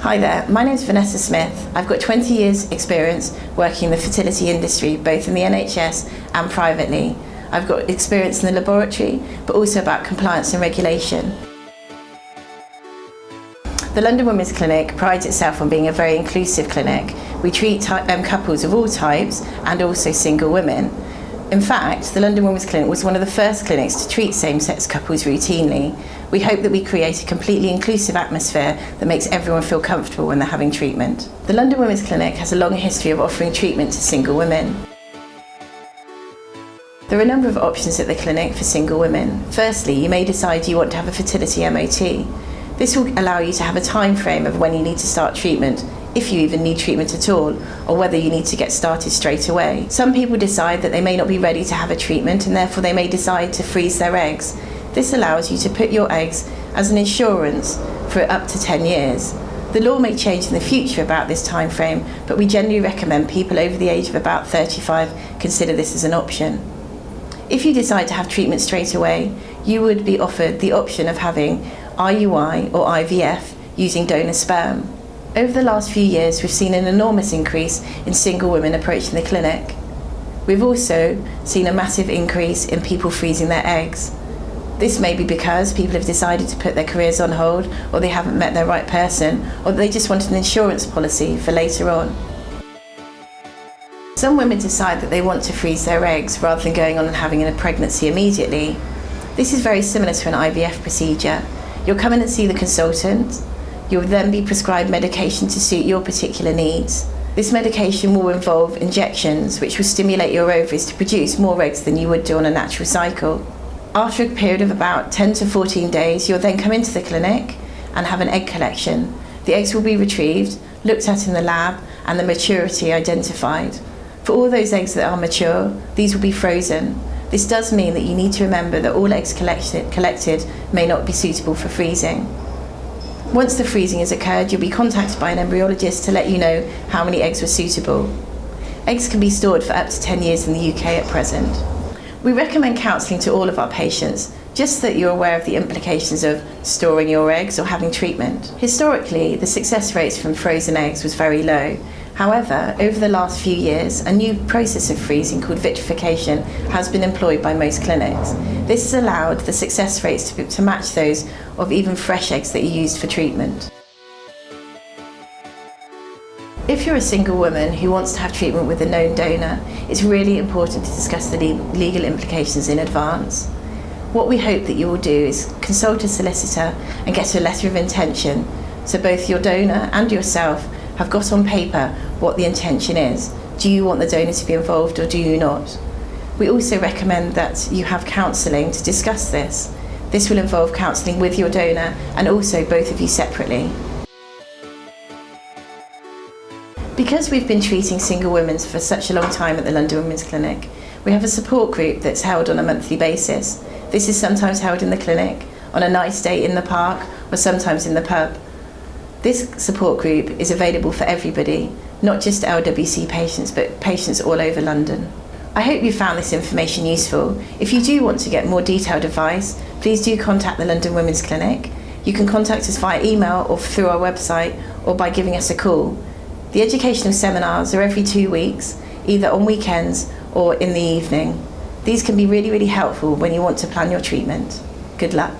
Hi there, my name is Venessa Smith. I've got 20 years experience working in the fertility industry, both in the NHS and privately. I've got experience in the laboratory, but also about compliance and regulation. The London Women's Clinic prides itself on being a very inclusive clinic. We treat couples of all types and also single women. In fact, the London Women's Clinic was one of the first clinics to treat same-sex couples routinely. We hope that we create a completely inclusive atmosphere that makes everyone feel comfortable when they're having treatment. The London Women's Clinic has a long history of offering treatment to single women. There are a number of options at the clinic for single women. Firstly, you may decide you want to have a fertility MOT. This will allow you to have a time frame of when you need to start treatment, if you even need treatment at all, or whether you need to get started straight away. Some people decide that they may not be ready to have a treatment and therefore they may decide to freeze their eggs. This allows you to put your eggs as an insurance for up to 10 years. The law may change in the future about this time frame, but we generally recommend people over the age of about 35 consider this as an option. If you decide to have treatment straight away, you would be offered the option of having IUI or IVF using donor sperm. Over the last few years, we've seen an enormous increase in single women approaching the clinic. We've also seen a massive increase in people freezing their eggs. This may be because people have decided to put their careers on hold, or they haven't met their right person, or they just want an insurance policy for later on. Some women decide that they want to freeze their eggs rather than going on and having a pregnancy immediately. This is very similar to an IVF procedure. You'll come in and see the consultant. You'll then be prescribed medication to suit your particular needs. This medication will involve injections which will stimulate your ovaries to produce more eggs than you would do on a natural cycle. After a period of about 10 to 14 days, you'll then come into the clinic and have an egg collection. The eggs will be retrieved, looked at in the lab, and the maturity identified. For all those eggs that are mature, these will be frozen. This does mean that you need to remember that all eggs collected may not be suitable for freezing. Once the freezing has occurred, you'll be contacted by an embryologist to let you know how many eggs were suitable. Eggs can be stored for up to 10 years in the UK at present. We recommend counselling to all of our patients, just so that you're aware of the implications of storing your eggs or having treatment. Historically, the success rates from frozen eggs was very low. However, over the last few years, a new process of freezing called vitrification has been employed by most clinics. This has allowed the success rates to match those of even fresh eggs that are used for treatment. If you're a single woman who wants to have treatment with a known donor, it's really important to discuss the legal implications in advance. What we hope that you will do is consult a solicitor and get a letter of intention, so both your donor and yourself have got on paper what the intention is. Do you want the donor to be involved or do you not? We also recommend that you have counselling to discuss this. This will involve counselling with your donor and also both of you separately. Because we've been treating single women for such a long time at the London Women's Clinic, we have a support group that's held on a monthly basis. This is sometimes held in the clinic, on a nice day in the park, or sometimes in the pub. This support group is available for everybody, not just LWC patients, but patients all over London. I hope you found this information useful. If you do want to get more detailed advice, please do contact the London Women's Clinic. You can contact us via email or through our website, or by giving us a call. The educational seminars are every 2 weeks, either on weekends or in the evening. These can be really, really helpful when you want to plan your treatment. Good luck.